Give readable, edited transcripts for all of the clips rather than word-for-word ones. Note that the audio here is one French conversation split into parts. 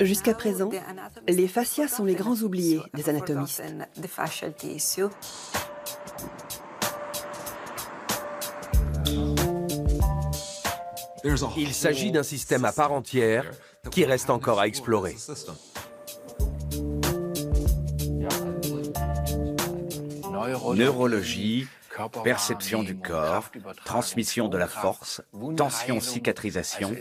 Jusqu'à présent, les fascias sont les grands oubliés des anatomistes. Il s'agit d'un système à part entière qui reste encore à explorer. Neurologie, perception du corps, transmission de la force, tension, cicatrisation.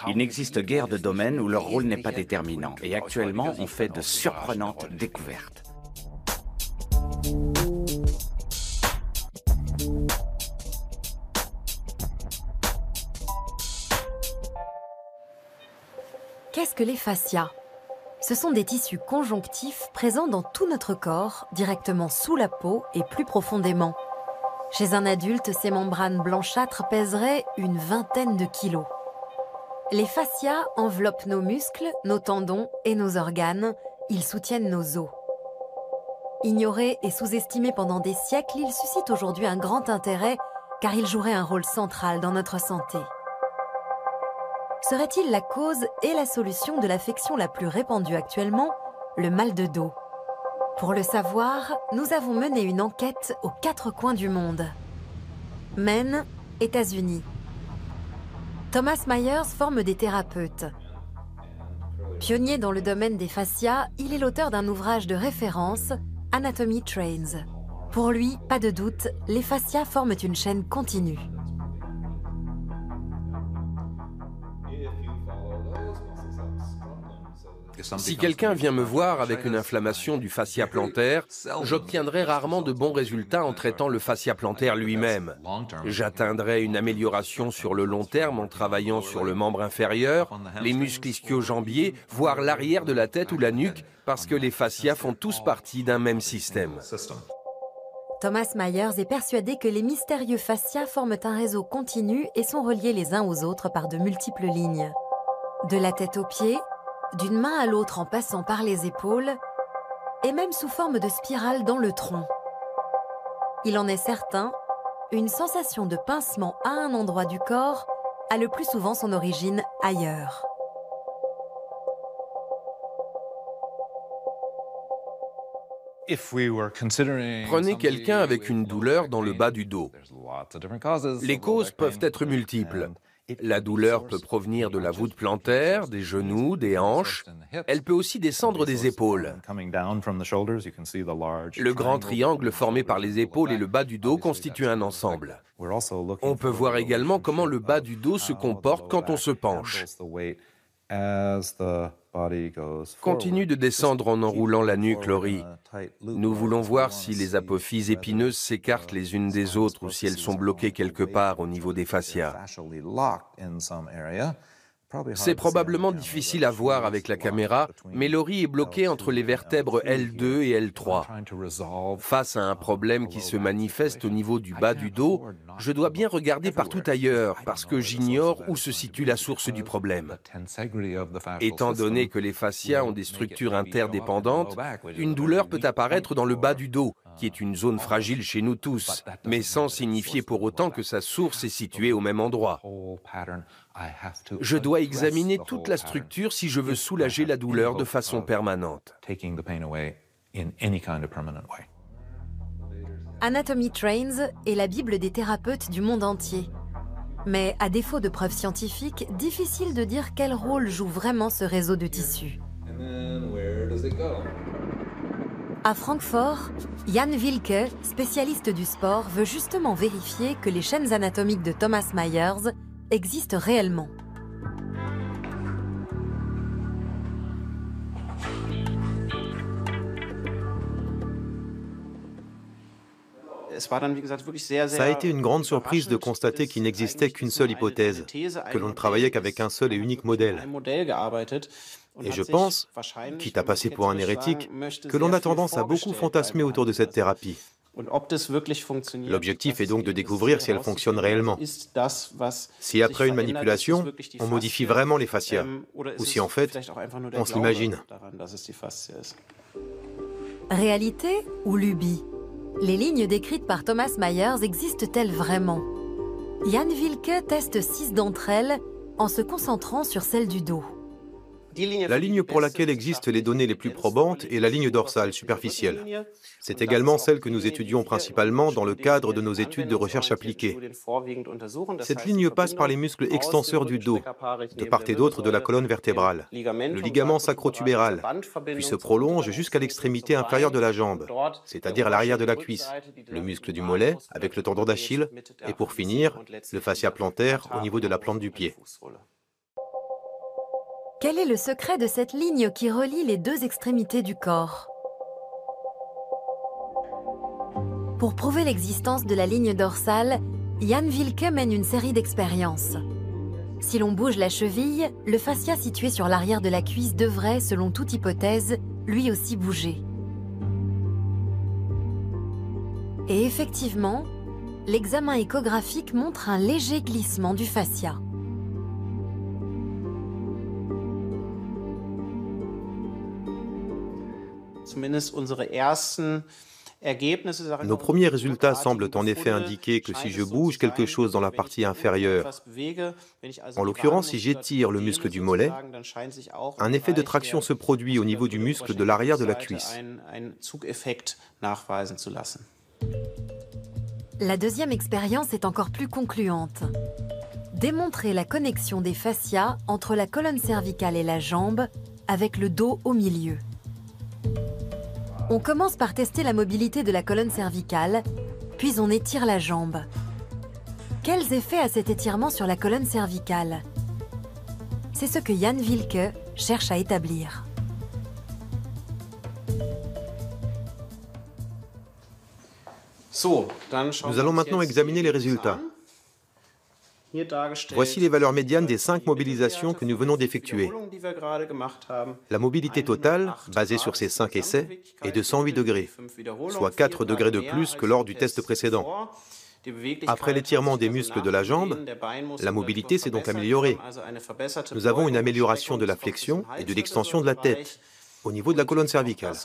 Il n'existe guère de domaines où leur rôle n'est pas déterminant. Et actuellement, on fait de surprenantes découvertes. Qu'est-ce que les fascias? Ce sont des tissus conjonctifs présents dans tout notre corps, directement sous la peau et plus profondément. Chez un adulte, ces membranes blanchâtres pèseraient une vingtaine de kilos. Les fascias enveloppent nos muscles, nos tendons et nos organes. Ils soutiennent nos os. Ignorés et sous-estimés pendant des siècles, ils suscitent aujourd'hui un grand intérêt car ils joueraient un rôle central dans notre santé. Serait-il la cause et la solution de l'affection la plus répandue actuellement, le mal de dos? Pour le savoir, nous avons mené une enquête aux 4 coins du monde. Maine, États-Unis. Thomas Myers forme des thérapeutes. Pionnier dans le domaine des fascias, il est l'auteur d'un ouvrage de référence, Anatomy Trains. Pour lui, pas de doute, les fascias forment une chaîne continue. Si quelqu'un vient me voir avec une inflammation du fascia plantaire, j'obtiendrai rarement de bons résultats en traitant le fascia plantaire lui-même. J'atteindrai une amélioration sur le long terme en travaillant sur le membre inférieur, les muscles ischio-jambiers, voire l'arrière de la tête ou la nuque, parce que les fascias font tous partie d'un même système. Thomas Myers est persuadé que les mystérieux fascias forment un réseau continu et sont reliés les uns aux autres par de multiples lignes. De la tête aux pieds, d'une main à l'autre en passant par les épaules, et même sous forme de spirale dans le tronc. Il en est certain, une sensation de pincement à un endroit du corps a le plus souvent son origine ailleurs. Prenez quelqu'un avec une douleur dans le bas du dos. Les causes peuvent être multiples. La douleur peut provenir de la voûte plantaire, des genoux, des hanches. Elle peut aussi descendre des épaules. Le grand triangle formé par les épaules et le bas du dos constitue un ensemble. On peut voir également comment le bas du dos se comporte quand on se penche. Continue de descendre en enroulant la nuque, Laurie. Nous voulons voir si les apophyses épineuses s'écartent les unes des autres ou si elles sont bloquées quelque part au niveau des fascias. C'est probablement difficile à voir avec la caméra, mais Laurie est bloquée entre les vertèbres L2 et L3. Face à un problème qui se manifeste au niveau du bas du dos, je dois bien regarder partout ailleurs parce que j'ignore où se situe la source du problème. Étant donné que les fascias ont des structures interdépendantes, une douleur peut apparaître dans le bas du dos, qui est une zone fragile chez nous tous, mais sans signifier pour autant que sa source est située au même endroit. Je dois examiner toute la structure si je veux soulager la douleur de façon permanente. Anatomy Trains est la Bible des thérapeutes du monde entier. Mais à défaut de preuves scientifiques, difficile de dire quel rôle joue vraiment ce réseau de tissus. À Francfort, Jan Wilke, spécialiste du sport, veut justement vérifier que les chaînes anatomiques de Thomas Myers existent réellement. Ça a été une grande surprise de constater qu'il n'existait qu'une seule hypothèse, que l'on ne travaillait qu'avec un seul et unique modèle. Et je pense, quitte à passer pour un hérétique, que l'on a tendance à beaucoup fantasmer autour de cette thérapie. L'objectif est donc de découvrir si elle fonctionne réellement. Si après une manipulation, on modifie vraiment les fascias, ou si en fait, on se l'imagine. Réalité ou lubie? Les lignes décrites par Thomas Myers existent-elles vraiment? Jan Wilke teste 6 d'entre elles en se concentrant sur celle du dos. La ligne pour laquelle existent les données les plus probantes est la ligne dorsale superficielle. C'est également celle que nous étudions principalement dans le cadre de nos études de recherche appliquée. Cette ligne passe par les muscles extenseurs du dos, de part et d'autre de la colonne vertébrale, le ligament sacrotubéral, puis se prolonge jusqu'à l'extrémité inférieure de la jambe, c'est-à-dire l'arrière de la cuisse, le muscle du mollet avec le tendon d'Achille, et pour finir, le fascia plantaire au niveau de la plante du pied. Quel est le secret de cette ligne qui relie les deux extrémités du corps? Pour prouver l'existence de la ligne dorsale, Jan Wilke mène une série d'expériences. Si l'on bouge la cheville, le fascia situé sur l'arrière de la cuisse devrait, selon toute hypothèse, lui aussi bouger. Et effectivement, l'examen échographique montre un léger glissement du fascia. Nos premiers résultats semblent en effet indiquer que si je bouge quelque chose dans la partie inférieure, en l'occurrence si j'étire le muscle du mollet, un effet de traction se produit au niveau du muscle de l'arrière de la cuisse. La deuxième expérience est encore plus concluante. Démontrer la connexion des fascias entre la colonne cervicale et la jambe avec le dos au milieu. On commence par tester la mobilité de la colonne cervicale, puis on étire la jambe. Quels effets a cet étirement sur la colonne cervicale? C'est ce que Jan Wilke cherche à établir. Nous allons maintenant examiner les résultats. Voici les valeurs médianes des 5 mobilisations que nous venons d'effectuer. La mobilité totale, basée sur ces 5 essais, est de 108 degrés, soit 4 degrés de plus que lors du test précédent. Après l'étirement des muscles de la jambe, la mobilité s'est donc améliorée. Nous avons une amélioration de la flexion et de l'extension de la tête, au niveau de la colonne cervicale.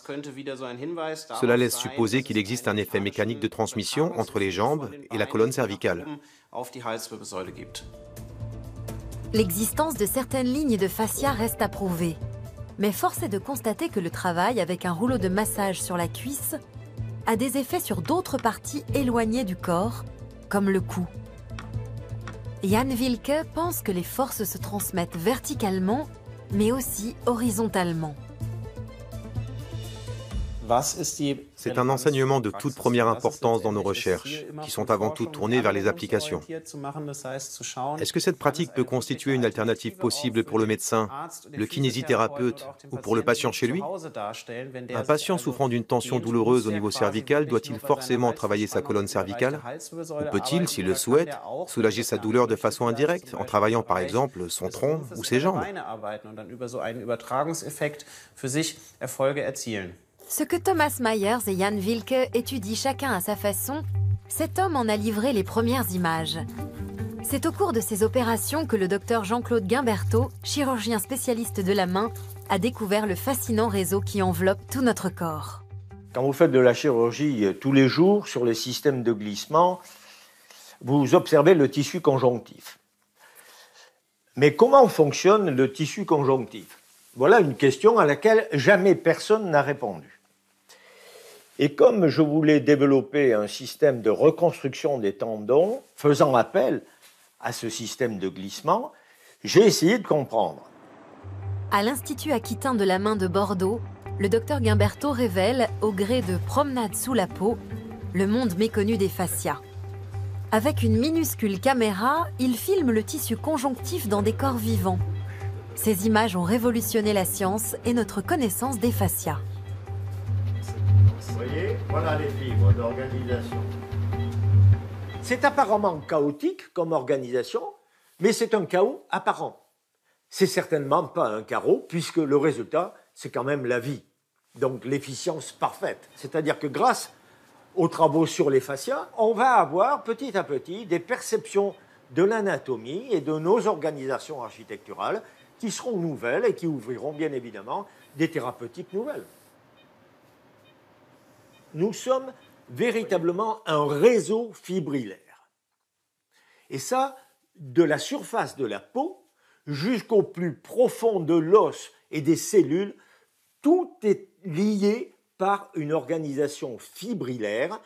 Cela laisse supposer qu'il existe un effet mécanique de transmission entre les jambes et la colonne cervicale. L'existence de certaines lignes de fascia reste à prouver. Mais force est de constater que le travail avec un rouleau de massage sur la cuisse a des effets sur d'autres parties éloignées du corps, comme le cou. Jan Wilke pense que les forces se transmettent verticalement, mais aussi horizontalement. C'est un enseignement de toute première importance dans nos recherches, qui sont avant tout tournées vers les applications. Est-ce que cette pratique peut constituer une alternative possible pour le médecin, le kinésithérapeute ou pour le patient chez lui? Un patient souffrant d'une tension douloureuse au niveau cervical doit-il forcément travailler sa colonne cervicale? Ou peut-il, s'il le souhaite, soulager sa douleur de façon indirecte, en travaillant par exemple son tronc ou ses jambes? Ce que Thomas Myers et Jan Wilke étudient chacun à sa façon, cet homme en a livré les premières images. C'est au cours de ces opérations que le docteur Jean-Claude Guimberteau, chirurgien spécialiste de la main, a découvert le fascinant réseau qui enveloppe tout notre corps. Quand vous faites de la chirurgie tous les jours sur les systèmes de glissement, vous observez le tissu conjonctif. Mais comment fonctionne le tissu conjonctif? Voilà une question à laquelle jamais personne n'a répondu. Et comme je voulais développer un système de reconstruction des tendons, faisant appel à ce système de glissement, j'ai essayé de comprendre. À l'Institut aquitain de la main de Bordeaux, le docteur Guimberteau révèle, au gré de Promenade sous la peau, le monde méconnu des fascias. Avec une minuscule caméra, il filme le tissu conjonctif dans des corps vivants. Ces images ont révolutionné la science et notre connaissance des fascias. Vous voyez, voilà les fibres d'organisation. C'est apparemment chaotique comme organisation, mais c'est un chaos apparent. C'est certainement pas un carreau, puisque le résultat, c'est quand même la vie. Donc l'efficience parfaite. C'est-à-dire que grâce aux travaux sur les fascias, on va avoir petit à petit des perceptions de l'anatomie et de nos organisations architecturales qui seront nouvelles et qui ouvriront bien évidemment des thérapeutiques nouvelles. Nous sommes véritablement un réseau fibrillaire. Et ça, de la surface de la peau jusqu'au plus profond de l'os et des cellules. Tout est lié par une organisation fibrillaire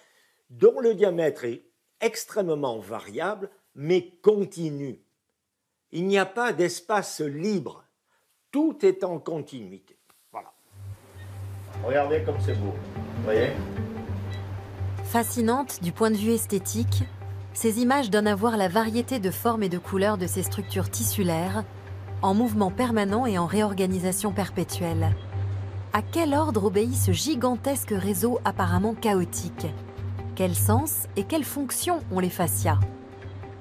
dont le diamètre est extrêmement variable, mais continu. Il n'y a pas d'espace libre. Tout est en continuité. Voilà. Regardez comme c'est beau. Vous voyez ? Fascinantes du point de vue esthétique, ces images donnent à voir la variété de formes et de couleurs de ces structures tissulaires, en mouvement permanent et en réorganisation perpétuelle. À quel ordre obéit ce gigantesque réseau apparemment chaotique? Quel sens et quelle fonction ont les fascias?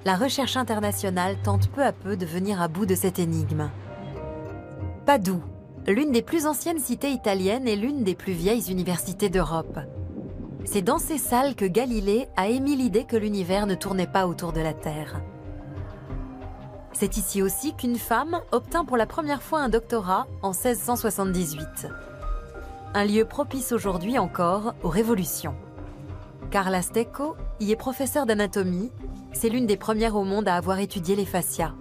La recherche internationale tente peu à peu de venir à bout de cette énigme. Padoue, l'une des plus anciennes cités italiennes et l'une des plus vieilles universités d'Europe. C'est dans ces salles que Galilée a émis l'idée que l'univers ne tournait pas autour de la Terre. C'est ici aussi qu'une femme obtint pour la première fois un doctorat en 1678. Un lieu propice aujourd'hui encore aux révolutions. Carla Stecco y est professeure d'anatomie. C'est l'une des premières au monde à avoir étudié les fascias.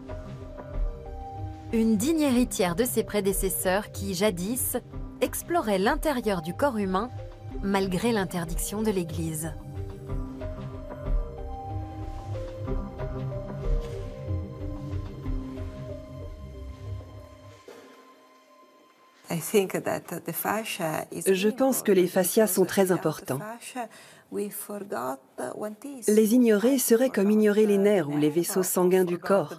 Une digne héritière de ses prédécesseurs qui, jadis, exploraient l'intérieur du corps humain malgré l'interdiction de l'Église. Je pense que les fascias sont très importants. Les ignorer serait comme ignorer les nerfs ou les vaisseaux sanguins du corps.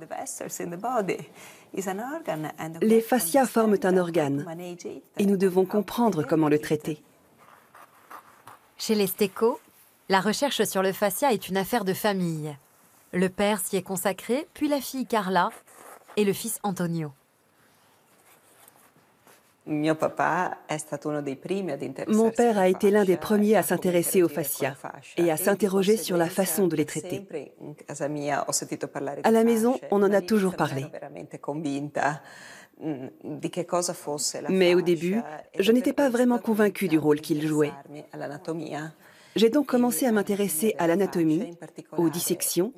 Les fascias forment un organe et nous devons comprendre comment le traiter. Chez les Stecco, la recherche sur le fascia est une affaire de famille. Le père s'y est consacré, puis la fille Carla et le fils Antonio. Mon père a été l'un des premiers à s'intéresser aux fascias et à s'interroger sur la façon de les traiter. À la maison, on en a toujours parlé. Mais au début, je n'étais pas vraiment convaincue du rôle qu'il jouait. J'ai donc commencé à m'intéresser à l'anatomie, aux dissections,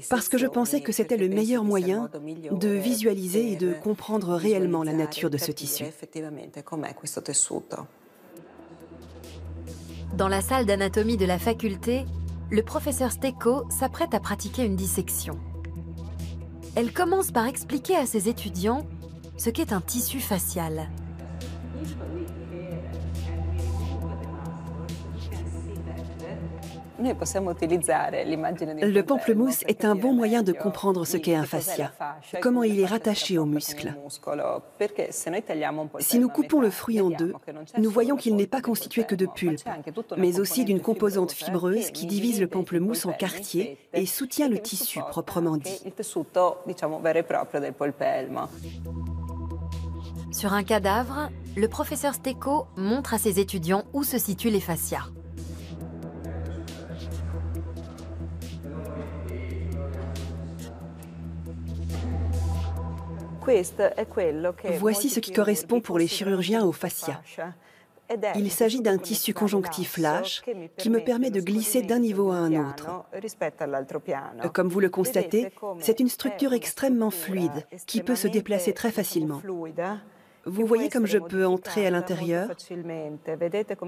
parce que je pensais que c'était le meilleur moyen de visualiser et de comprendre réellement la nature de ce tissu. Dans la salle d'anatomie de la faculté, le professeur Stecco s'apprête à pratiquer une dissection. Elle commence par expliquer à ses étudiants ce qu'est un tissu facial. Le pamplemousse est un bon moyen de comprendre ce qu'est un fascia, comment il est rattaché aux muscles. Si nous coupons le fruit en deux, nous voyons qu'il n'est pas constitué que de pulpe, mais aussi d'une composante fibreuse qui divise le pamplemousse en quartiers et soutient le tissu proprement dit. Sur un cadavre, le professeur Stecco montre à ses étudiants où se situent les fascias. Voici ce qui correspond pour les chirurgiens aux fascias. Il s'agit d'un tissu conjonctif lâche qui me permet de glisser d'un niveau à un autre. Comme vous le constatez, c'est une structure extrêmement fluide qui peut se déplacer très facilement. Vous voyez comme je peux entrer à l'intérieur?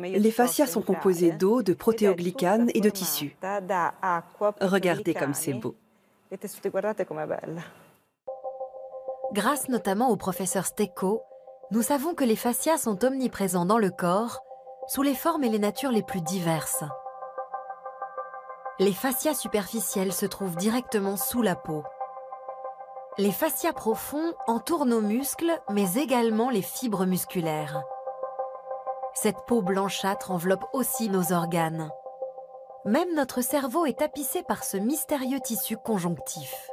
Les fascias sont composés d'eau, de protéoglycanes et de tissu. Regardez comme c'est beau. Grâce notamment au professeur Stecco, nous savons que les fascias sont omniprésents dans le corps, sous les formes et les natures les plus diverses. Les fascias superficiels se trouvent directement sous la peau. Les fascias profonds entourent nos muscles, mais également les fibres musculaires. Cette peau blanchâtre enveloppe aussi nos organes. Même notre cerveau est tapissé par ce mystérieux tissu conjonctif.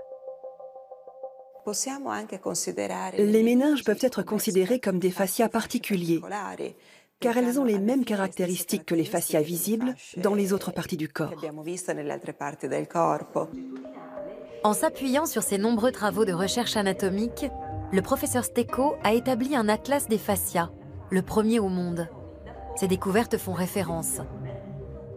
Les méninges peuvent être considérés comme des fascias particuliers, car elles ont les mêmes caractéristiques que les fascias visibles dans les autres parties du corps. En s'appuyant sur ses nombreux travaux de recherche anatomique, le professeur Stecco a établi un atlas des fascias, le premier au monde. Ces découvertes font référence.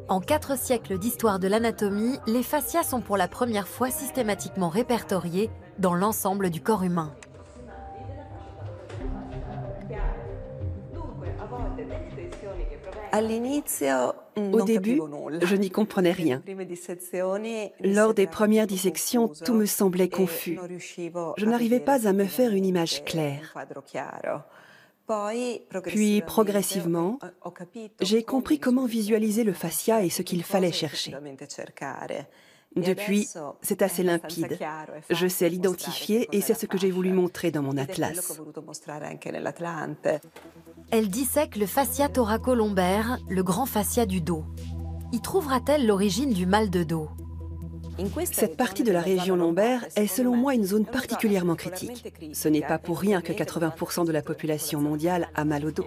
En 4 siècles d'histoire de l'anatomie, les fascias sont pour la première fois systématiquement répertoriés dans l'ensemble du corps humain. Au début, je n'y comprenais rien. Lors des premières dissections, tout me semblait confus. Je n'arrivais pas à me faire une image claire. Puis, progressivement, j'ai compris comment visualiser le fascia et ce qu'il fallait chercher. Depuis, c'est assez limpide. Je sais l'identifier et c'est ce que j'ai voulu montrer dans mon atlas. Elle dissèque le fascia thoracolombaire, le grand fascia du dos. Y trouvera-t-elle l'origine du mal de dos? Cette partie de la région lombaire est selon moi une zone particulièrement critique. Ce n'est pas pour rien que 80% de la population mondiale a mal au dos.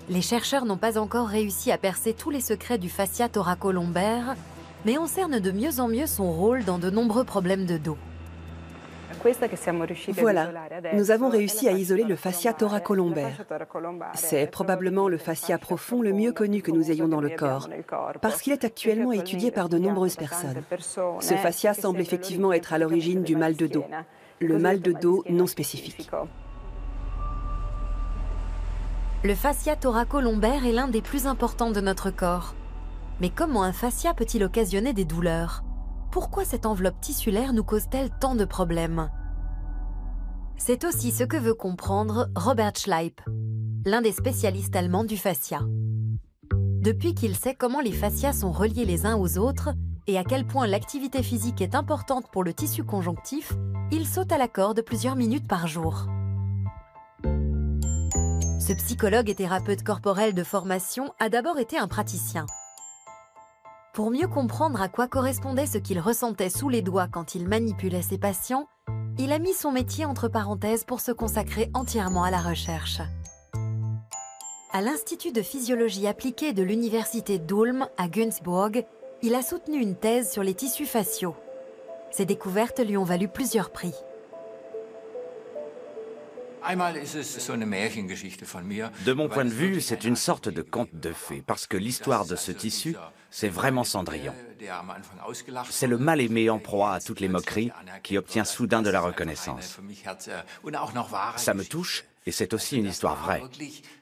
Les chercheurs n'ont pas encore réussi à percer tous les secrets du fascia thoracolombaire, mais on cerne de mieux en mieux son rôle dans de nombreux problèmes de dos. Voilà, nous avons réussi à isoler le fascia thoracolombaire. C'est probablement le fascia profond le mieux connu que nous ayons dans le corps, parce qu'il est actuellement étudié par de nombreuses personnes. Ce fascia semble effectivement être à l'origine du mal de dos, le mal de dos non spécifique. Le fascia thoracolombaire est l'un des plus importants de notre corps. Mais comment un fascia peut-il occasionner des douleurs? Pourquoi cette enveloppe tissulaire nous cause-t-elle tant de problèmes? C'est aussi ce que veut comprendre Robert Schleip, l'un des spécialistes allemands du fascia. Depuis qu'il sait comment les fascias sont reliés les uns aux autres et à quel point l'activité physique est importante pour le tissu conjonctif, il saute à la corde plusieurs minutes par jour. Ce psychologue et thérapeute corporel de formation a d'abord été un praticien. Pour mieux comprendre à quoi correspondait ce qu'il ressentait sous les doigts quand il manipulait ses patients, il a mis son métier entre parenthèses pour se consacrer entièrement à la recherche. À l'Institut de physiologie appliquée de l'université d'Ulm à Günzburg, il a soutenu une thèse sur les tissus faciaux. Ses découvertes lui ont valu plusieurs prix. De mon point de vue, c'est une sorte de conte de fées, parce que l'histoire de ce tissu, c'est vraiment Cendrillon. C'est le mal-aimé en proie à toutes les moqueries qui obtient soudain de la reconnaissance. Ça me touche, et c'est aussi une histoire vraie.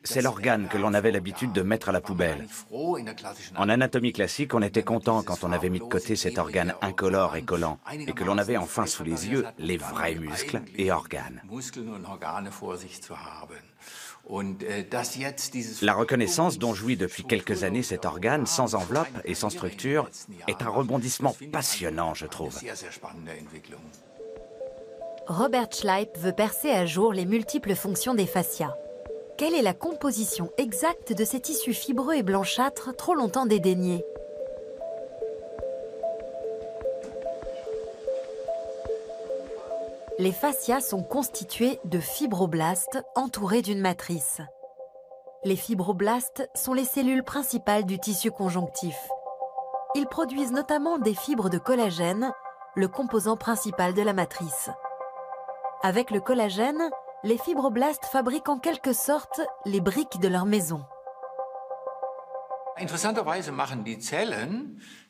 C'est l'organe que l'on avait l'habitude de mettre à la poubelle. En anatomie classique, on était content quand on avait mis de côté cet organe incolore et collant, et que l'on avait enfin sous les yeux les vrais muscles et organes. La reconnaissance dont jouit depuis quelques années cet organe, sans enveloppe et sans structure, est un rebondissement passionnant, je trouve. Robert Schleip veut percer à jour les multiples fonctions des fascias. Quelle est la composition exacte de ces tissus fibreux et blanchâtres trop longtemps dédaignés? Les fascias sont constitués de fibroblastes entourés d'une matrice. Les fibroblastes sont les cellules principales du tissu conjonctif. Ils produisent notamment des fibres de collagène, le composant principal de la matrice. Avec le collagène, les fibroblastes fabriquent en quelque sorte les briques de leur maison.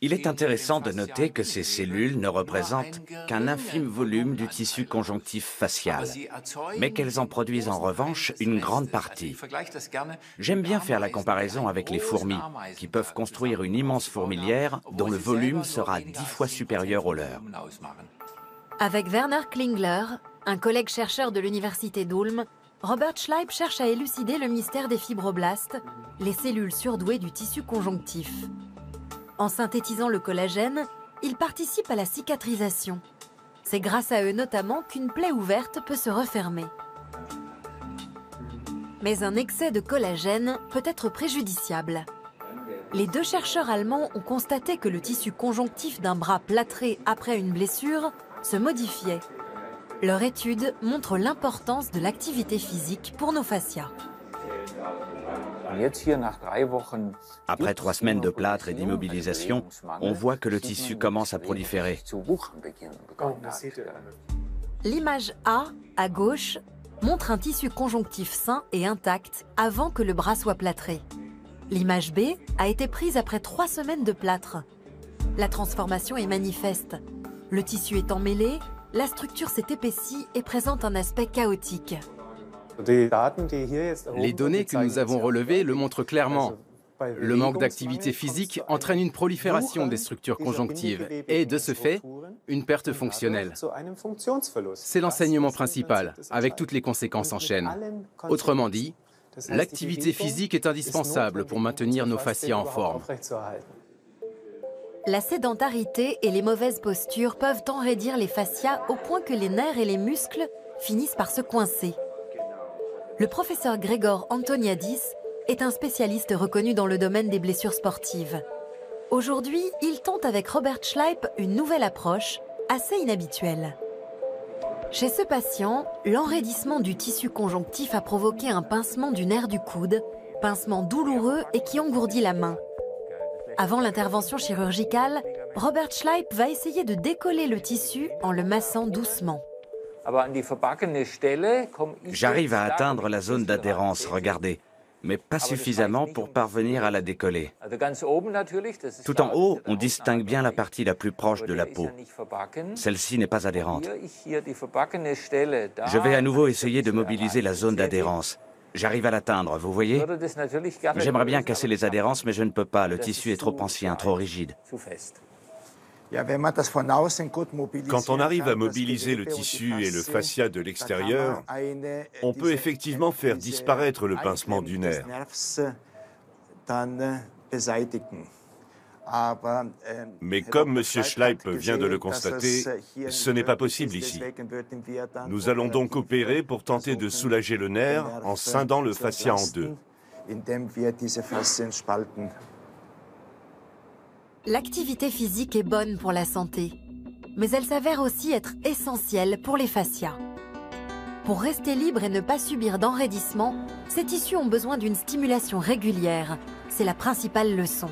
Il est intéressant de noter que ces cellules ne représentent qu'un infime volume du tissu conjonctif facial, mais qu'elles en produisent en revanche une grande partie. J'aime bien faire la comparaison avec les fourmis, qui peuvent construire une immense fourmilière dont le volume sera 10 fois supérieur au leur. Avec Werner Klingler, un collègue chercheur de l'université d'Ulm, Robert Schleip cherche à élucider le mystère des fibroblastes, les cellules surdouées du tissu conjonctif. En synthétisant le collagène, ils participent à la cicatrisation. C'est grâce à eux notamment qu'une plaie ouverte peut se refermer. Mais un excès de collagène peut être préjudiciable. Les deux chercheurs allemands ont constaté que le tissu conjonctif d'un bras plâtré après une blessure se modifiait. Leur étude montre l'importance de l'activité physique pour nos fascias. Après 3 semaines de plâtre et d'immobilisation, on voit que le tissu commence à proliférer. L'image A, à gauche, montre un tissu conjonctif sain et intact avant que le bras soit plâtré. L'image B a été prise après 3 semaines de plâtre. La transformation est manifeste. Le tissu est emmêlé, la structure s'est épaissie et présente un aspect chaotique. Les données que nous avons relevées le montrent clairement. Le manque d'activité physique entraîne une prolifération des structures conjonctives et, de ce fait, une perte fonctionnelle. C'est l'enseignement principal, avec toutes les conséquences en chaîne. Autrement dit, l'activité physique est indispensable pour maintenir nos fascias en forme. La sédentarité et les mauvaises postures peuvent enraidir les fascias au point que les nerfs et les muscles finissent par se coincer. Le professeur Gregor Antoniadis est un spécialiste reconnu dans le domaine des blessures sportives. Aujourd'hui, il tente avec Robert Schleip une nouvelle approche, assez inhabituelle. Chez ce patient, l'enraidissement du tissu conjonctif a provoqué un pincement du nerf du coude, pincement douloureux et qui engourdit la main. Avant l'intervention chirurgicale, Robert Schleip va essayer de décoller le tissu en le massant doucement. J'arrive à atteindre la zone d'adhérence, regardez, mais pas suffisamment pour parvenir à la décoller. Tout en haut, on distingue bien la partie la plus proche de la peau. Celle-ci n'est pas adhérente. Je vais à nouveau essayer de mobiliser la zone d'adhérence. J'arrive à l'atteindre, vous voyez? J'aimerais bien casser les adhérences, mais je ne peux pas. Le tissu est trop ancien, trop rigide. Quand on arrive à mobiliser le tissu et le fascia de l'extérieur, on peut effectivement faire disparaître le pincement du nerf. Mais comme M. Schleip vient de le constater, ce n'est pas possible ici. Nous allons donc opérer pour tenter de soulager le nerf en scindant le fascia en deux. L'activité physique est bonne pour la santé, mais elle s'avère aussi être essentielle pour les fascias. Pour rester libre et ne pas subir d'enraidissement, ces tissus ont besoin d'une stimulation régulière. C'est la principale leçon.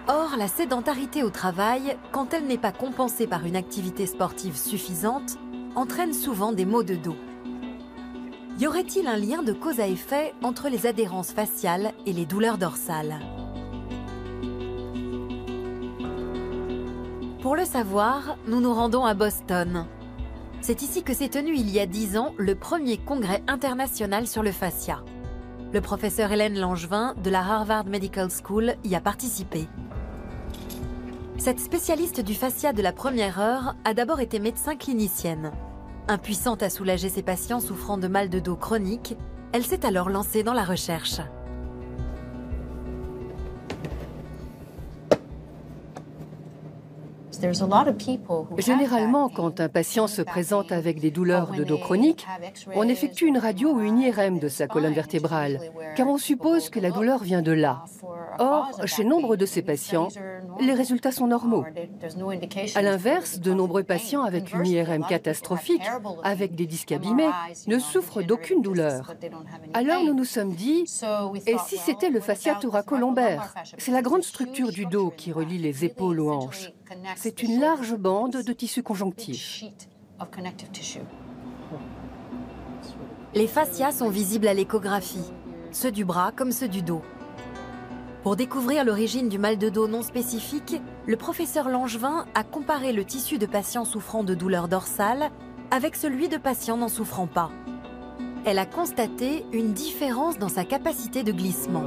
Or, la sédentarité au travail, quand elle n'est pas compensée par une activité sportive suffisante, entraîne souvent des maux de dos. Y aurait-il un lien de cause à effet entre les adhérences faciales et les douleurs dorsales ? Pour le savoir, nous nous rendons à Boston. C'est ici que s'est tenu il y a 10 ans le premier congrès international sur le fascia. Le professeur Hélène Langevin de la Harvard Medical School y a participé. Cette spécialiste du fascia de la première heure a d'abord été médecin clinicienne. Impuissante à soulager ses patients souffrant de mal de dos chronique, elle s'est alors lancée dans la recherche. Généralement, quand un patient se présente avec des douleurs de dos chroniques, on effectue une radio ou une IRM de sa colonne vertébrale, car on suppose que la douleur vient de là. Or, chez nombre de ces patients, les résultats sont normaux. À l'inverse, de nombreux patients avec une IRM catastrophique, avec des disques abîmés, ne souffrent d'aucune douleur. Alors nous nous sommes dit, et si c'était le fascia thoracolombaire? C'est la grande structure du dos qui relie les épaules aux hanches. C'est une large bande de tissu conjonctif. Les fascias sont visibles à l'échographie, ceux du bras comme ceux du dos. Pour découvrir l'origine du mal de dos non spécifique, le professeur Langevin a comparé le tissu de patients souffrant de douleurs dorsales avec celui de patients n'en souffrant pas. Elle a constaté une différence dans sa capacité de glissement.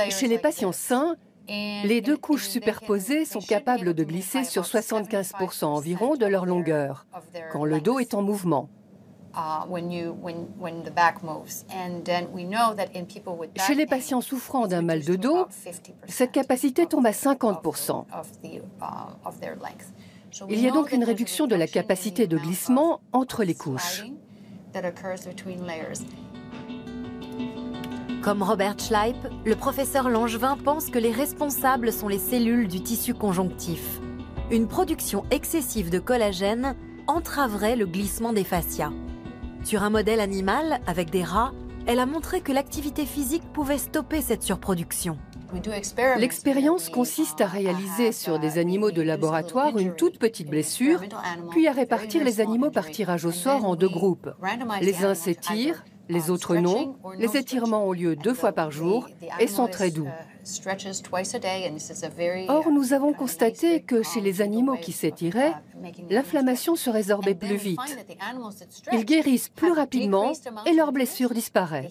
Chez les patients sains, les deux couches superposées sont capables de glisser sur 75% environ de leur longueur, quand le dos est en mouvement. Chez les patients souffrant d'un mal de dos, cette capacité tombe à 50%. Il y a donc une réduction de la capacité de glissement entre les couches. Comme Robert Schleip, le professeur Langevin pense que les responsables sont les cellules du tissu conjonctif. Une production excessive de collagène entraverait le glissement des fascias. Sur un modèle animal, avec des rats, elle a montré que l'activité physique pouvait stopper cette surproduction. L'expérience consiste à réaliser sur des animaux de laboratoire une toute petite blessure, puis à répartir les animaux par tirage au sort en deux groupes. Les uns s'étirent, les autres non. Les étirements ont lieu 2 fois par jour et sont très doux. Or, nous avons constaté que chez les animaux qui s'étiraient, l'inflammation se résorbait plus vite. Ils guérissent plus rapidement et leur blessure disparaît.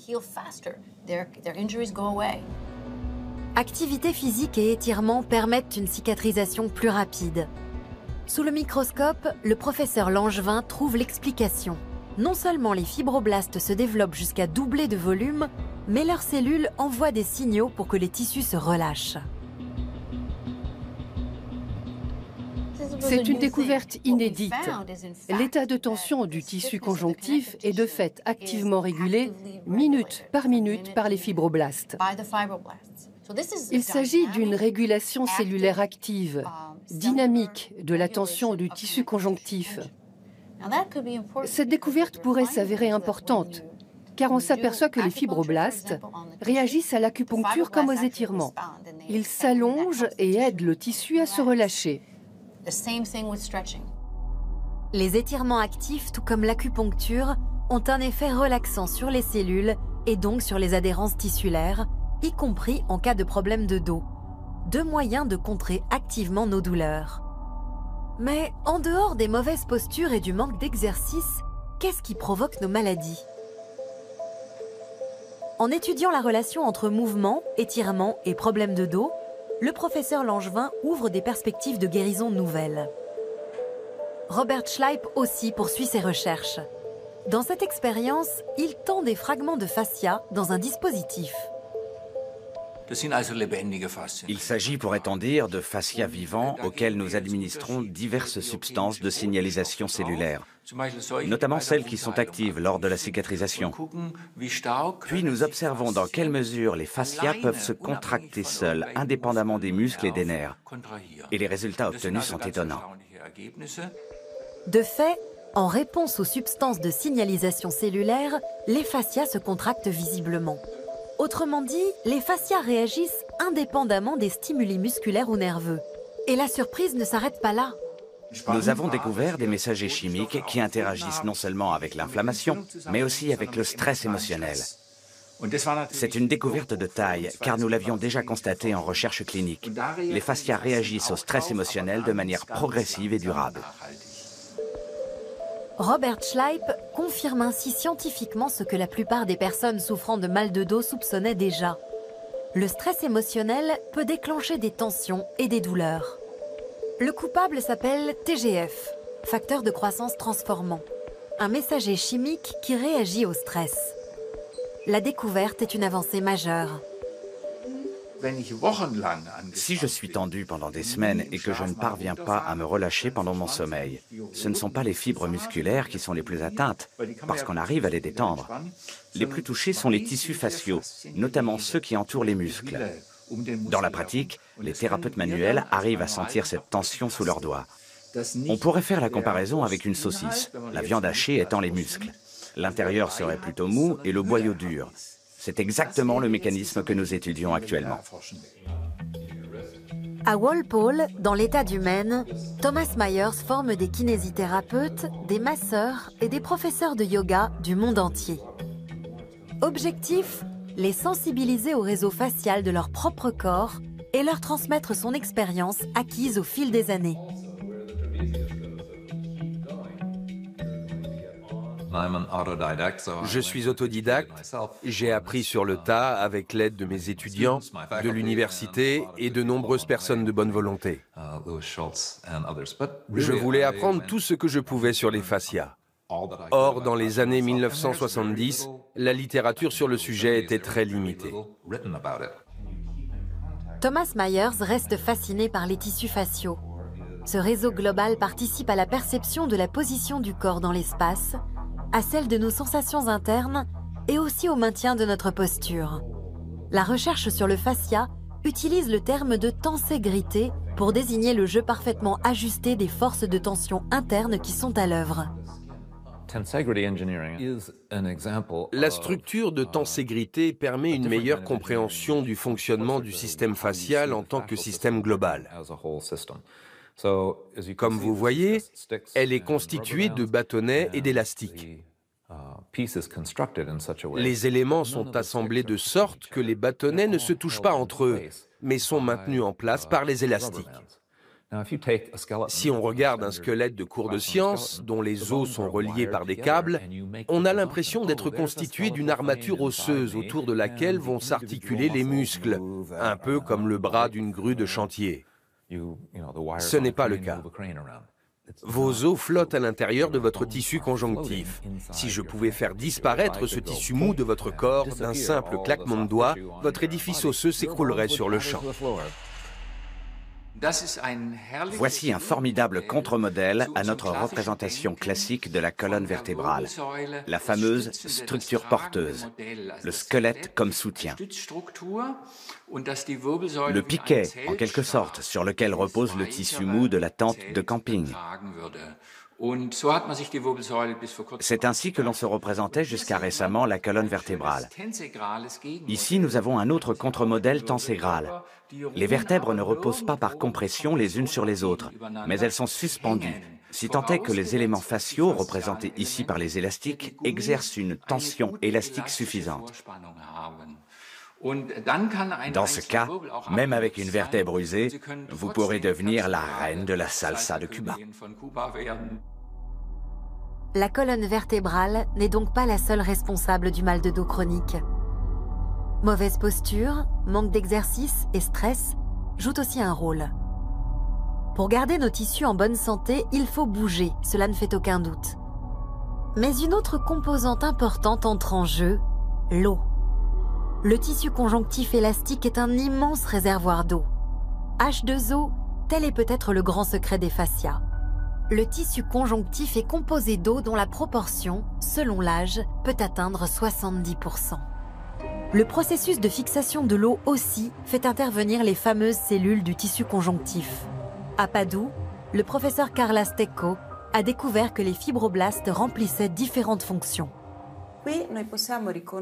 Activité physique et étirement permettent une cicatrisation plus rapide. Sous le microscope, le professeur Langevin trouve l'explication. Non seulement les fibroblastes se développent jusqu'à doubler de volume, mais leurs cellules envoient des signaux pour que les tissus se relâchent. C'est une découverte inédite. L'état de tension du tissu conjonctif est de fait activement régulé minute par les fibroblastes. Il s'agit d'une régulation cellulaire active, dynamique de la tension du tissu conjonctif. Cette découverte pourrait s'avérer importante, car on s'aperçoit que les fibroblastes réagissent à l'acupuncture comme aux étirements. Ils s'allongent et aident le tissu à se relâcher. Les étirements actifs, tout comme l'acupuncture, ont un effet relaxant sur les cellules et donc sur les adhérences tissulaires, y compris en cas de problème de dos. Deux moyens de contrer activement nos douleurs. Mais en dehors des mauvaises postures et du manque d'exercice, qu'est-ce qui provoque nos maladies? En étudiant la relation entre mouvement, étirement et problèmes de dos, le professeur Langevin ouvre des perspectives de guérison nouvelles. Robert Schleip aussi poursuit ses recherches. Dans cette expérience, il tend des fragments de fascia dans un dispositif. Il s'agit, pourrait-on dire, de fascia vivants auxquels nous administrons diverses substances de signalisation cellulaire, notamment celles qui sont actives lors de la cicatrisation. Puis nous observons dans quelle mesure les fascias peuvent se contracter seuls, indépendamment des muscles et des nerfs. Et les résultats obtenus sont étonnants. De fait, en réponse aux substances de signalisation cellulaire, les fascias se contractent visiblement. Autrement dit, les fascias réagissent indépendamment des stimuli musculaires ou nerveux. Et la surprise ne s'arrête pas là. Nous avons découvert des messagers chimiques qui interagissent non seulement avec l'inflammation, mais aussi avec le stress émotionnel. C'est une découverte de taille, car nous l'avions déjà constaté en recherche clinique. Les fascias réagissent au stress émotionnel de manière progressive et durable. Robert Schleip confirme ainsi scientifiquement ce que la plupart des personnes souffrant de mal de dos soupçonnaient déjà. Le stress émotionnel peut déclencher des tensions et des douleurs. Le coupable s'appelle TGF, facteur de croissance transformant, un messager chimique qui réagit au stress. La découverte est une avancée majeure. Si je suis tendu pendant des semaines et que je ne parviens pas à me relâcher pendant mon sommeil, ce ne sont pas les fibres musculaires qui sont les plus atteintes, parce qu'on arrive à les détendre. Les plus touchés sont les tissus faciaux, notamment ceux qui entourent les muscles. Dans la pratique, les thérapeutes manuels arrivent à sentir cette tension sous leurs doigts. On pourrait faire la comparaison avec une saucisse, la viande hachée étant les muscles. L'intérieur serait plutôt mou et le boyau dur. C'est exactement le mécanisme que nous étudions actuellement. À Walpole, dans l'État du Maine, Thomas Myers forme des kinésithérapeutes, des masseurs et des professeurs de yoga du monde entier. Objectif, les sensibiliser au réseau facial de leur propre corps et leur transmettre son expérience acquise au fil des années. Je suis autodidacte, j'ai appris sur le tas avec l'aide de mes étudiants, de l'université et de nombreuses personnes de bonne volonté. Je voulais apprendre tout ce que je pouvais sur les fascias. Or, dans les années 1970, la littérature sur le sujet était très limitée. Thomas Myers reste fasciné par les tissus faciaux. Ce réseau global participe à la perception de la position du corps dans l'espace, à celle de nos sensations internes et aussi au maintien de notre posture. La recherche sur le fascia utilise le terme de tenségrité pour désigner le jeu parfaitement ajusté des forces de tension internes qui sont à l'œuvre. La structure de tenségrité permet une meilleure compréhension du fonctionnement du système facial en tant que système global. Comme vous voyez, elle est constituée de bâtonnets et d'élastiques. Les éléments sont assemblés de sorte que les bâtonnets ne se touchent pas entre eux, mais sont maintenus en place par les élastiques. Si on regarde un squelette de cours de science, dont les os sont reliés par des câbles, on a l'impression d'être constitué d'une armature osseuse autour de laquelle vont s'articuler les muscles, un peu comme le bras d'une grue de chantier. Ce n'est pas le cas. Vos os flottent à l'intérieur de votre tissu conjonctif. Si je pouvais faire disparaître ce tissu mou de votre corps d'un simple claquement de doigts, votre édifice osseux s'écroulerait sur le champ. Voici un formidable contre-modèle à notre représentation classique de la colonne vertébrale, la fameuse structure porteuse, le squelette comme soutien. Le piquet, en quelque sorte, sur lequel repose le tissu mou de la tente de camping. C'est ainsi que l'on se représentait jusqu'à récemment la colonne vertébrale. Ici, nous avons un autre contre-modèle tenségral. Les vertèbres ne reposent pas par compression les unes sur les autres, mais elles sont suspendues, si tant est que les éléments faciaux, représentés ici par les élastiques, exercent une tension élastique suffisante. Dans ce cas, même avec une vertèbre usée, vous pourrez devenir la reine de la salsa de Cuba. La colonne vertébrale n'est donc pas la seule responsable du mal de dos chronique. Mauvaise posture, manque d'exercice et stress jouent aussi un rôle. Pour garder nos tissus en bonne santé, il faut bouger, cela ne fait aucun doute. Mais une autre composante importante entre en jeu, l'eau. Le tissu conjonctif élastique est un immense réservoir d'eau. H2O, tel est peut-être le grand secret des fascias. Le tissu conjonctif est composé d'eau dont la proportion, selon l'âge, peut atteindre 70%. Le processus de fixation de l'eau aussi fait intervenir les fameuses cellules du tissu conjonctif. À Padoue, le professeur Carla Stecco a découvert que les fibroblastes remplissaient différentes fonctions.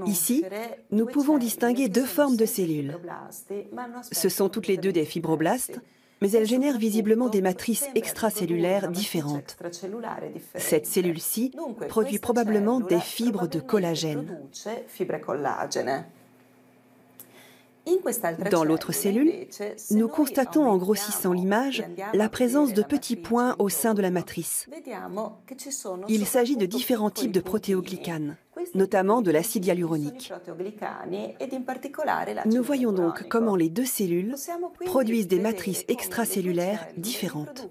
Ici, nous pouvons distinguer deux formes de cellules. Ce sont toutes les deux des fibroblastes, mais elles génèrent visiblement des matrices extracellulaires différentes. Cette cellule-ci produit probablement des fibres de collagène. Dans l'autre cellule, nous constatons en grossissant l'image la présence de petits points au sein de la matrice. Il s'agit de différents types de protéoglycanes, notamment de l'acide hyaluronique. Nous voyons donc comment les deux cellules produisent des matrices extracellulaires différentes.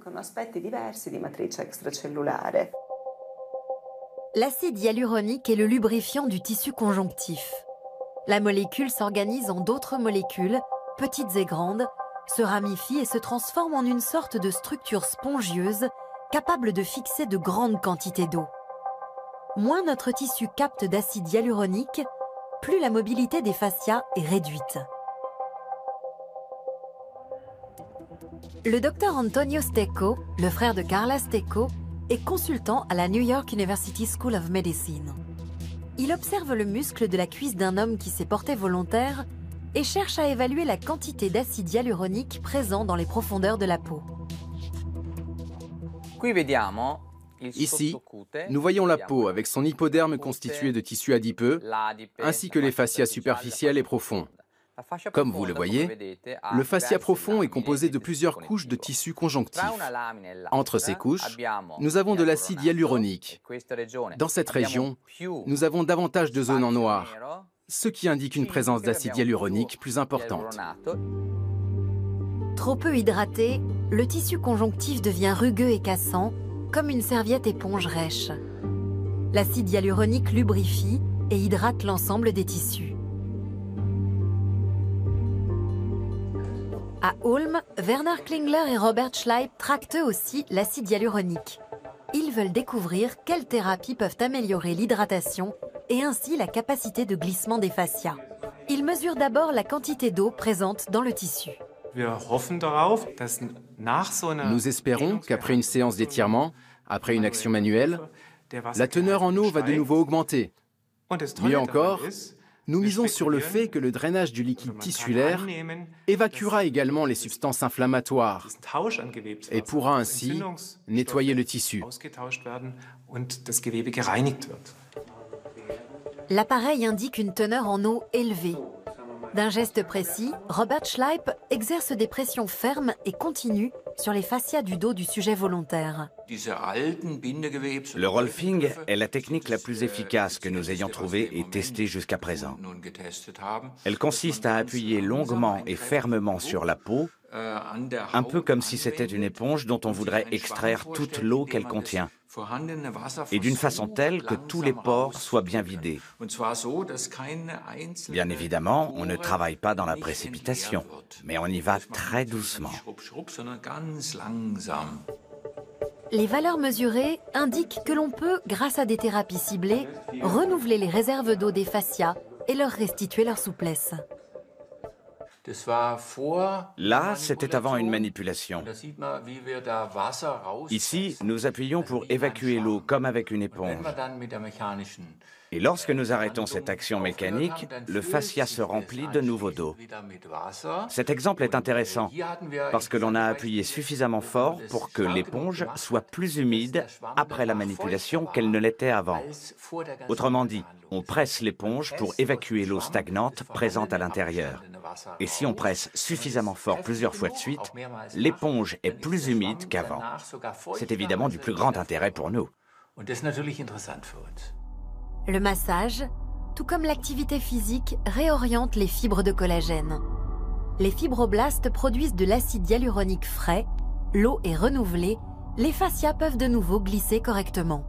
L'acide hyaluronique est le lubrifiant du tissu conjonctif. La molécule s'organise en d'autres molécules, petites et grandes, se ramifie et se transforme en une sorte de structure spongieuse capable de fixer de grandes quantités d'eau. Moins notre tissu capte d'acide hyaluronique, plus la mobilité des fascias est réduite. Le docteur Antonio Stecco, le frère de Carla Stecco, est consultant à la New York University School of Medicine. Il observe le muscle de la cuisse d'un homme qui s'est porté volontaire et cherche à évaluer la quantité d'acide hyaluronique présent dans les profondeurs de la peau. Ici, nous voyons la peau avec son hypoderme constitué de tissus adipeux, ainsi que les fascias superficiels et profonds. Comme vous le voyez, le fascia profond est composé de plusieurs couches de tissus conjonctifs. Entre ces couches, nous avons de l'acide hyaluronique. Dans cette région, nous avons davantage de zones en noir, ce qui indique une présence d'acide hyaluronique plus importante. Trop peu hydraté, le tissu conjonctif devient rugueux et cassant, comme une serviette éponge rêche. L'acide hyaluronique lubrifie et hydrate l'ensemble des tissus. À Ulm, Werner Klingler et Robert Schleip tractent eux aussi l'acide hyaluronique. Ils veulent découvrir quelles thérapies peuvent améliorer l'hydratation et ainsi la capacité de glissement des fascias. Ils mesurent d'abord la quantité d'eau présente dans le tissu. Nous espérons qu'après une séance d'étirement, après une action manuelle, la teneur en eau va de nouveau augmenter. Mieux encore, nous misons sur le fait que le drainage du liquide tissulaire évacuera également les substances inflammatoires et pourra ainsi nettoyer le tissu. L'appareil indique une teneur en eau élevée. D'un geste précis, Robert Schleip exerce des pressions fermes et continues sur les fascias du dos du sujet volontaire. Le rolfing est la technique la plus efficace que nous ayons trouvée et testée jusqu'à présent. Elle consiste à appuyer longuement et fermement sur la peau, un peu comme si c'était une éponge dont on voudrait extraire toute l'eau qu'elle contient, et d'une façon telle que tous les pores soient bien vidés. Bien évidemment, on ne travaille pas dans la précipitation, mais on y va très doucement. Les valeurs mesurées indiquent que l'on peut, grâce à des thérapies ciblées, renouveler les réserves d'eau des fascias et leur restituer leur souplesse. Là, c'était avant une manipulation. Ici, nous appuyons pour évacuer l'eau comme avec une éponge. Et lorsque nous arrêtons cette action mécanique, le fascia se remplit de nouveau d'eau. Cet exemple est intéressant parce que l'on a appuyé suffisamment fort pour que l'éponge soit plus humide après la manipulation qu'elle ne l'était avant. Autrement dit, on presse l'éponge pour évacuer l'eau stagnante présente à l'intérieur. Et si on presse suffisamment fort plusieurs fois de suite, l'éponge est plus humide qu'avant. C'est évidemment du plus grand intérêt pour nous. Le massage, tout comme l'activité physique, réoriente les fibres de collagène. Les fibroblastes produisent de l'acide hyaluronique frais, l'eau est renouvelée, les fascias peuvent de nouveau glisser correctement.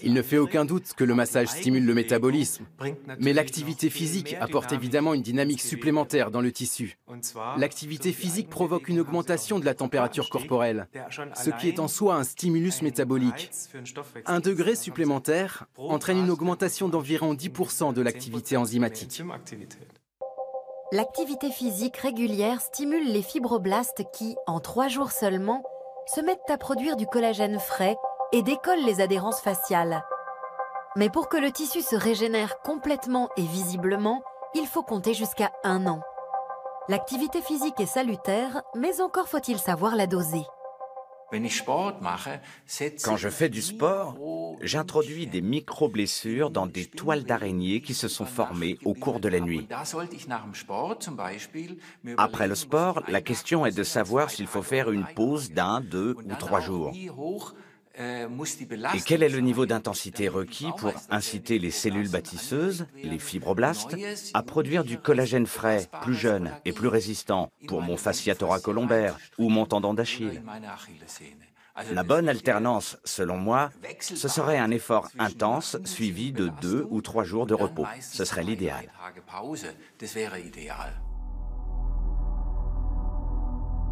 Il ne fait aucun doute que le massage stimule le métabolisme, mais l'activité physique apporte évidemment une dynamique supplémentaire dans le tissu. L'activité physique provoque une augmentation de la température corporelle, ce qui est en soi un stimulus métabolique. 1 degré supplémentaire entraîne une augmentation d'environ 10% de l'activité enzymatique. L'activité physique régulière stimule les fibroblastes qui, en 3 jours seulement, se mettent à produire du collagène frais et décolle les adhérences faciales. Mais pour que le tissu se régénère complètement et visiblement, il faut compter jusqu'à 1 an. L'activité physique est salutaire, mais encore faut-il savoir la doser. Quand je fais du sport, j'introduis des micro-blessures dans des toiles d'araignée qui se sont formées au cours de la nuit. Après le sport, la question est de savoir s'il faut faire une pause d'1, 2 ou 3 jours. Et quel est le niveau d'intensité requis pour inciter les cellules bâtisseuses, les fibroblastes, à produire du collagène frais, plus jeune et plus résistant pour mon fascia thoracolombaire ou mon tendon d'Achille? La bonne alternance, selon moi, ce serait un effort intense suivi de 2 ou 3 jours de repos. Ce serait l'idéal.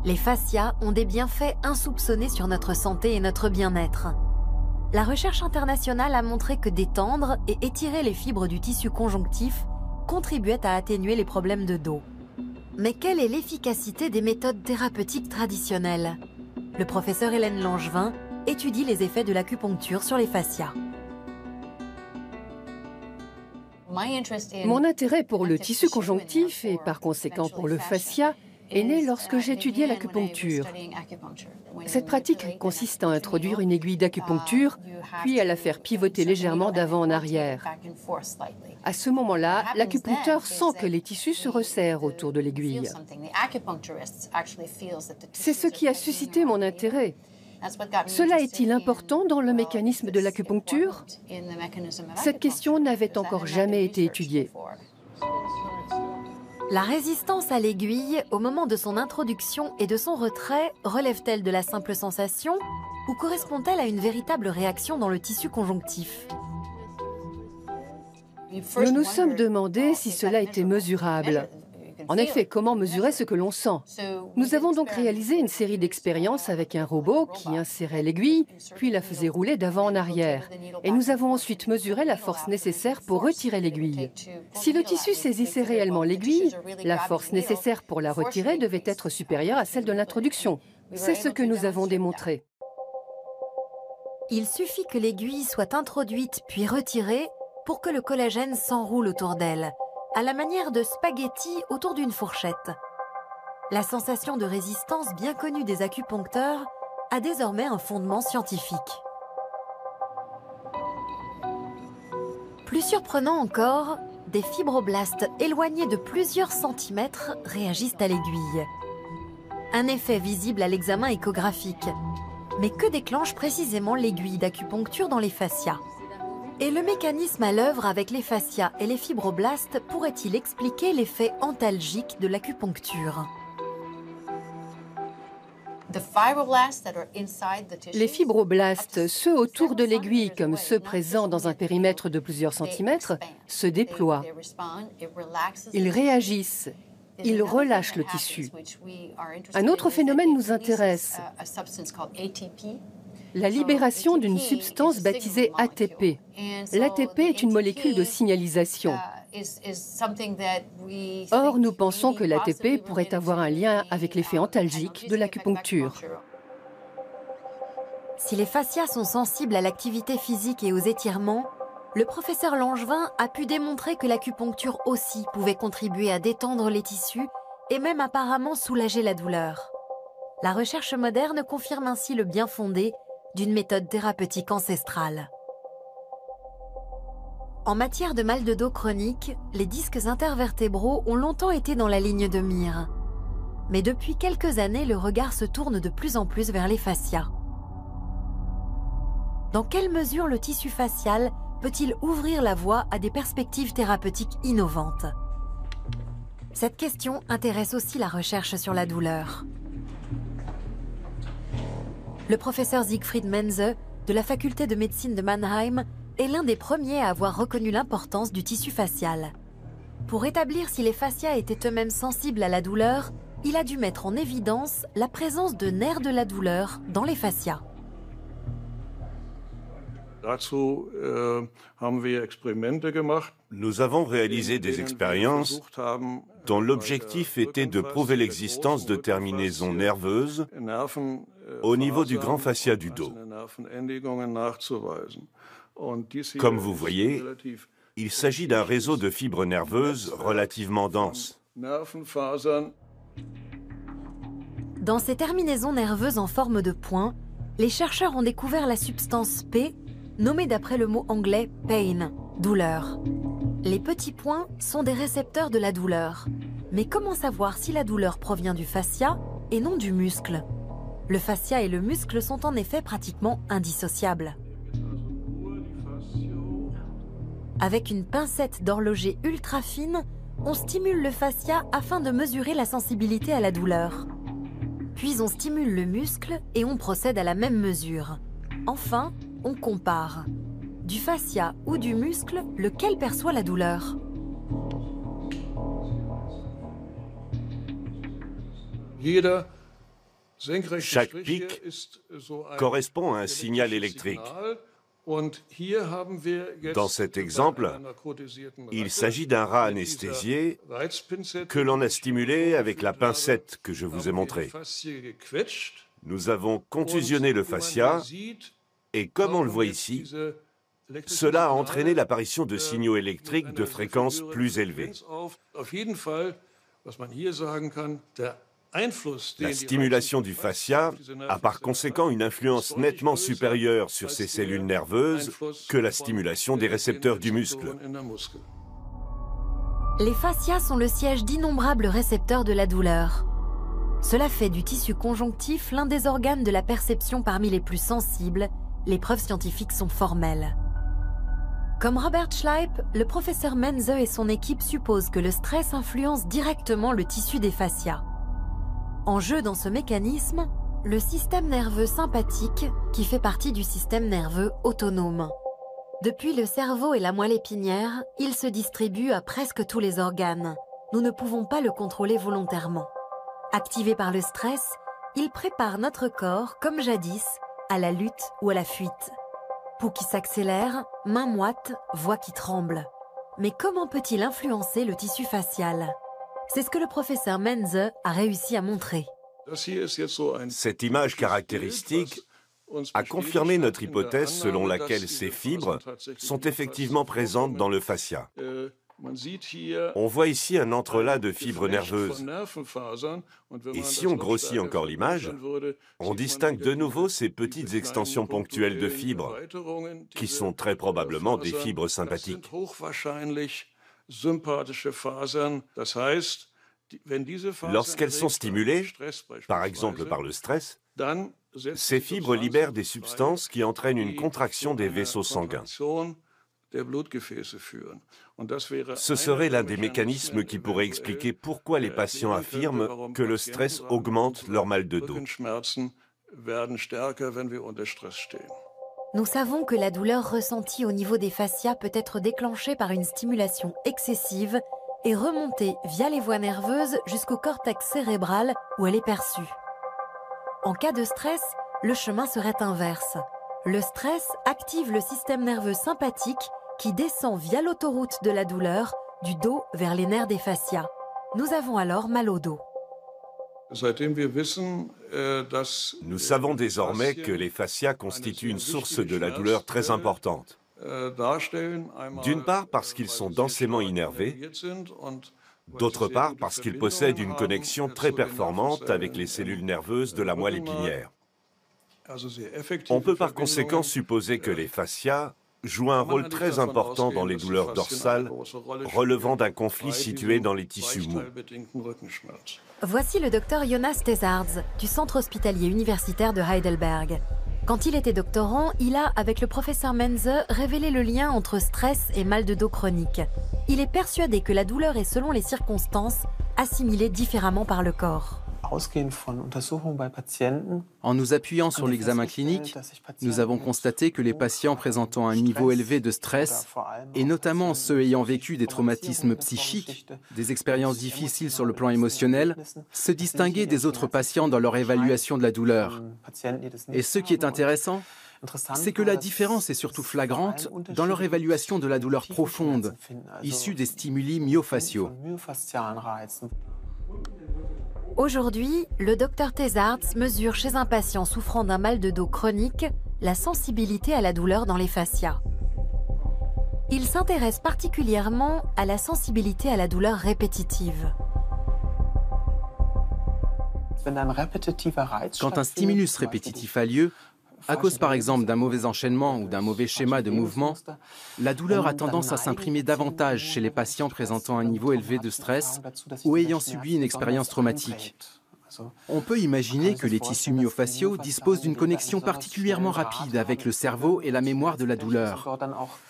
Les fascias ont des bienfaits insoupçonnés sur notre santé et notre bien-être. La recherche internationale a montré que détendre et étirer les fibres du tissu conjonctif contribuait à atténuer les problèmes de dos. Mais quelle est l'efficacité des méthodes thérapeutiques traditionnelles? Le professeur Hélène Langevin étudie les effets de l'acupuncture sur les fascias. Mon intérêt pour le tissu conjonctif et par conséquent pour le fascia est né lorsque j'étudiais l'acupuncture. Cette pratique consiste à introduire une aiguille d'acupuncture, puis à la faire pivoter légèrement d'avant en arrière. À ce moment-là, l'acupuncteur sent que les tissus se resserrent autour de l'aiguille. C'est ce qui a suscité mon intérêt. Cela est-il important dans le mécanisme de l'acupuncture? Cette question n'avait encore jamais été étudiée. La résistance à l'aiguille au moment de son introduction et de son retrait relève-t-elle de la simple sensation ou correspond-elle à une véritable réaction dans le tissu conjonctif? Nous nous sommes demandé si cela était mesurable. En effet, comment mesurer ce que l'on sent? Nous avons donc réalisé une série d'expériences avec un robot qui insérait l'aiguille, puis la faisait rouler d'avant en arrière. Et nous avons ensuite mesuré la force nécessaire pour retirer l'aiguille. Si le tissu saisissait réellement l'aiguille, la force nécessaire pour la retirer devait être supérieure à celle de l'introduction. C'est ce que nous avons démontré. Il suffit que l'aiguille soit introduite puis retirée pour que le collagène s'enroule autour d'elle, à la manière de spaghettis autour d'une fourchette. La sensation de résistance bien connue des acupuncteurs a désormais un fondement scientifique. Plus surprenant encore, des fibroblastes éloignés de plusieurs centimètres réagissent à l'aiguille. Un effet visible à l'examen échographique. Mais que déclenche précisément l'aiguille d'acupuncture dans les fascias? Et le mécanisme à l'œuvre avec les fascias et les fibroblastes pourrait-il expliquer l'effet antalgique de l'acupuncture? Les fibroblastes, ceux autour de l'aiguille comme ceux présents dans un périmètre de plusieurs centimètres, se déploient. Ils réagissent, ils relâchent le tissu. Un autre phénomène nous intéresse, la libération d'une substance baptisée ATP. L'ATP est une molécule de signalisation. Or, nous pensons que l'ATP pourrait avoir un lien avec l'effet antalgique de l'acupuncture. Si les fascias sont sensibles à l'activité physique et aux étirements, le professeur Langevin a pu démontrer que l'acupuncture aussi pouvait contribuer à détendre les tissus et même apparemment soulager la douleur. La recherche moderne confirme ainsi le bien fondé d'une méthode thérapeutique ancestrale. En matière de mal de dos chronique, les disques intervertébraux ont longtemps été dans la ligne de mire. Mais depuis quelques années, le regard se tourne de plus en plus vers les fascias. Dans quelle mesure le tissu facial peut-il ouvrir la voie à des perspectives thérapeutiques innovantes? Cette question intéresse aussi la recherche sur la douleur. Le professeur Siegfried Menze, de la faculté de médecine de Mannheim, est l'un des premiers à avoir reconnu l'importance du tissu facial. Pour établir si les fascias étaient eux-mêmes sensibles à la douleur, il a dû mettre en évidence la présence de nerfs de la douleur dans les fascias. Nous avons réalisé des expériences dont l'objectif était de prouver l'existence de terminaisons nerveuses au niveau du grand fascia du dos. Comme vous voyez, il s'agit d'un réseau de fibres nerveuses relativement dense. Dans ces terminaisons nerveuses en forme de points, les chercheurs ont découvert la substance P, nommée d'après le mot anglais « pain », douleur. Les petits points sont des récepteurs de la douleur. Mais comment savoir si la douleur provient du fascia et non du muscle? Le fascia et le muscle sont en effet pratiquement indissociables. Avec une pincette d'horloger ultra fine, on stimule le fascia afin de mesurer la sensibilité à la douleur. Puis on stimule le muscle et on procède à la même mesure. Enfin, on compare. Du fascia ou du muscle, lequel perçoit la douleur? Chaque pic correspond à un signal électrique. Dans cet exemple, il s'agit d'un rat anesthésié que l'on a stimulé avec la pincette que je vous ai montrée. Nous avons contusionné le fascia et comme on le voit ici, cela a entraîné l'apparition de signaux électriques de fréquence plus élevée. La stimulation du fascia a par conséquent une influence nettement supérieure sur ces cellules nerveuses que la stimulation des récepteurs du muscle. Les fascias sont le siège d'innombrables récepteurs de la douleur. Cela fait du tissu conjonctif l'un des organes de la perception parmi les plus sensibles. Les preuves scientifiques sont formelles. Comme Robert Schleip, le professeur Menze et son équipe supposent que le stress influence directement le tissu des fascias. En jeu dans ce mécanisme, le système nerveux sympathique qui fait partie du système nerveux autonome. Depuis le cerveau et la moelle épinière, il se distribue à presque tous les organes. Nous ne pouvons pas le contrôler volontairement. Activé par le stress, il prépare notre corps, comme jadis, à la lutte ou à la fuite. Pouls qui s'accélère, mains moites, voix qui tremblent. Mais comment peut-il influencer le tissu facial? C'est ce que le professeur Menze a réussi à montrer. Cette image caractéristique a confirmé notre hypothèse selon laquelle ces fibres sont effectivement présentes dans le fascia. On voit ici un entrelac de fibres nerveuses. Et si on grossit encore l'image, on distingue de nouveau ces petites extensions ponctuelles de fibres, qui sont très probablement des fibres sympathiques. Lorsqu'elles sont stimulées, par exemple par le stress, ces fibres libèrent des substances qui entraînent une contraction des vaisseaux sanguins. Ce serait l'un des mécanismes qui pourrait expliquer pourquoi les patients affirment que le stress augmente leur mal de dos. Nous savons que la douleur ressentie au niveau des fascias peut être déclenchée par une stimulation excessive et remonter via les voies nerveuses jusqu'au cortex cérébral où elle est perçue. En cas de stress, le chemin serait inverse. Le stress active le système nerveux sympathique qui descend via l'autoroute de la douleur du dos vers les nerfs des fascias. Nous avons alors mal au dos. Nous savons désormais que les fascias constituent une source de la douleur très importante. D'une part parce qu'ils sont densément innervés, d'autre part parce qu'ils possèdent une connexion très performante avec les cellules nerveuses de la moelle épinière. On peut par conséquent supposer que les fascias jouent un rôle très important dans les douleurs dorsales relevant d'un conflit situé dans les tissus mous. Voici le docteur Jonas Thesards du centre hospitalier universitaire de Heidelberg. Quand il était doctorant, il a, avec le professeur Menze, révélé le lien entre stress et mal de dos chronique. Il est persuadé que la douleur est, selon les circonstances, assimilée différemment par le corps. En nous appuyant sur l'examen clinique, nous avons constaté que les patients présentant un niveau élevé de stress, et notamment ceux ayant vécu des traumatismes psychiques, des expériences difficiles sur le plan émotionnel, se distinguaient des autres patients dans leur évaluation de la douleur. Et ce qui est intéressant, c'est que la différence est surtout flagrante dans leur évaluation de la douleur profonde, issue des stimuli myofasciaux. Aujourd'hui, le docteur Thesards mesure chez un patient souffrant d'un mal de dos chronique la sensibilité à la douleur dans les fascias. Il s'intéresse particulièrement à la sensibilité à la douleur répétitive. Quand un stimulus répétitif a lieu, à cause par exemple d'un mauvais enchaînement ou d'un mauvais schéma de mouvement, la douleur a tendance à s'imprimer davantage chez les patients présentant un niveau élevé de stress ou ayant subi une expérience traumatique. On peut imaginer que les tissus myofasciaux disposent d'une connexion particulièrement rapide avec le cerveau et la mémoire de la douleur,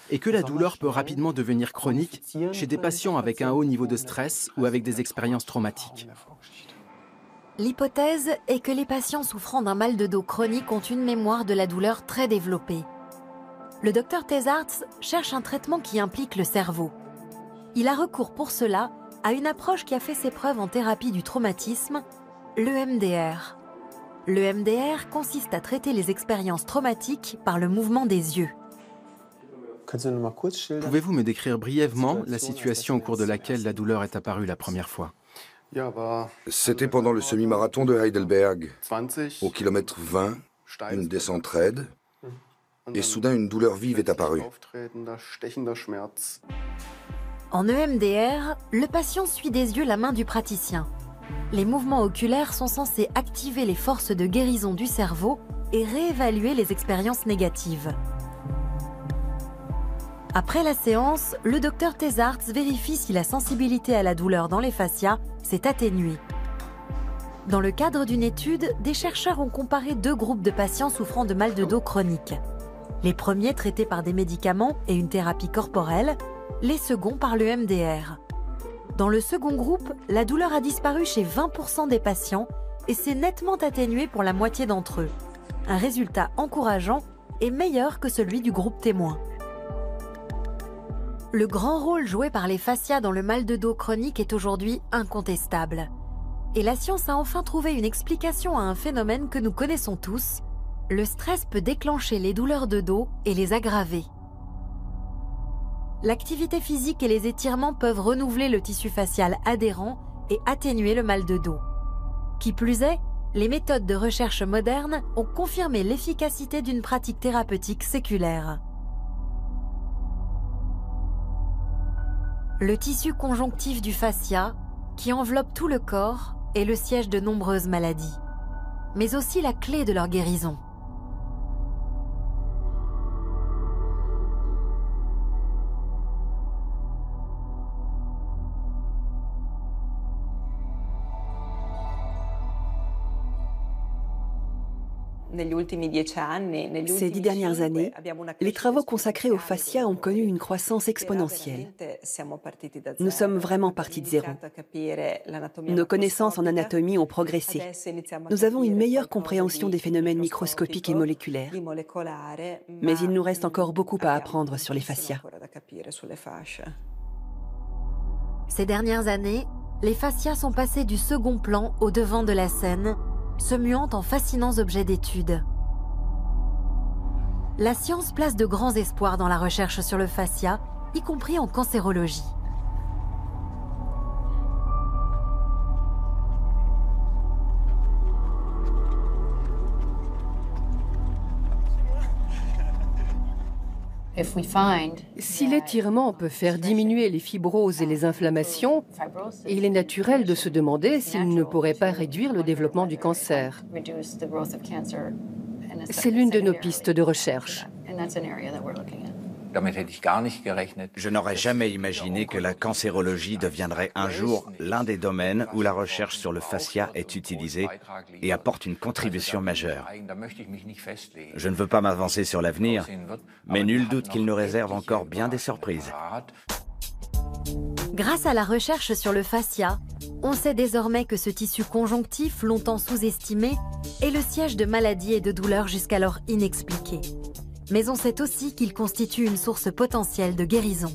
et que la douleur peut rapidement devenir chronique chez des patients avec un haut niveau de stress ou avec des expériences traumatiques. L'hypothèse est que les patients souffrant d'un mal de dos chronique ont une mémoire de la douleur très développée. Le docteur Thesards cherche un traitement qui implique le cerveau. Il a recours pour cela à une approche qui a fait ses preuves en thérapie du traumatisme, l'EMDR. L'EMDR consiste à traiter les expériences traumatiques par le mouvement des yeux. Pouvez-vous me décrire brièvement la situation au cours de laquelle la douleur est apparue la première fois ? C'était pendant le semi-marathon de Heidelberg. Au kilomètre 20, une descente raide, et soudain une douleur vive est apparue. En EMDR, le patient suit des yeux la main du praticien. Les mouvements oculaires sont censés activer les forces de guérison du cerveau et réévaluer les expériences négatives. Après la séance, le docteur Thesards vérifie si la sensibilité à la douleur dans les fascias s'est atténuée. Dans le cadre d'une étude, des chercheurs ont comparé deux groupes de patients souffrant de mal de dos chronique. Les premiers traités par des médicaments et une thérapie corporelle, les seconds par le MDR. Dans le second groupe, la douleur a disparu chez 20% des patients et s'est nettement atténuée pour la moitié d'entre eux. Un résultat encourageant et meilleur que celui du groupe témoin. Le grand rôle joué par les fascias dans le mal de dos chronique est aujourd'hui incontestable. Et la science a enfin trouvé une explication à un phénomène que nous connaissons tous. Le stress peut déclencher les douleurs de dos et les aggraver. L'activité physique et les étirements peuvent renouveler le tissu facial adhérent et atténuer le mal de dos. Qui plus est, les méthodes de recherche modernes ont confirmé l'efficacité d'une pratique thérapeutique séculaire. Le tissu conjonctif du fascia, qui enveloppe tout le corps, est le siège de nombreuses maladies, mais aussi la clé de leur guérison. Ces 10 dernières années, les travaux consacrés au fascia ont connu une croissance exponentielle. Nous sommes vraiment partis de zéro. Nos connaissances en anatomie ont progressé. Nous avons une meilleure compréhension des phénomènes microscopiques et moléculaires. Mais il nous reste encore beaucoup à apprendre sur les fascias. Ces dernières années, les fascias sont passés du second plan au devant de la scène, se muant en fascinants objets d'étude. La science place de grands espoirs dans la recherche sur le fascia, y compris en cancérologie. Si l'étirement peut faire diminuer les fibroses et les inflammations, il est naturel de se demander s'il ne pourrait pas réduire le développement du cancer. C'est l'une de nos pistes de recherche. Je n'aurais jamais imaginé que la cancérologie deviendrait un jour l'un des domaines où la recherche sur le fascia est utilisée et apporte une contribution majeure. Je ne veux pas m'avancer sur l'avenir, mais nul doute qu'il nous réserve encore bien des surprises. Grâce à la recherche sur le fascia, on sait désormais que ce tissu conjonctif, longtemps sous-estimé, est le siège de maladies et de douleurs jusqu'alors inexpliquées. Mais on sait aussi qu'il constitue une source potentielle de guérison.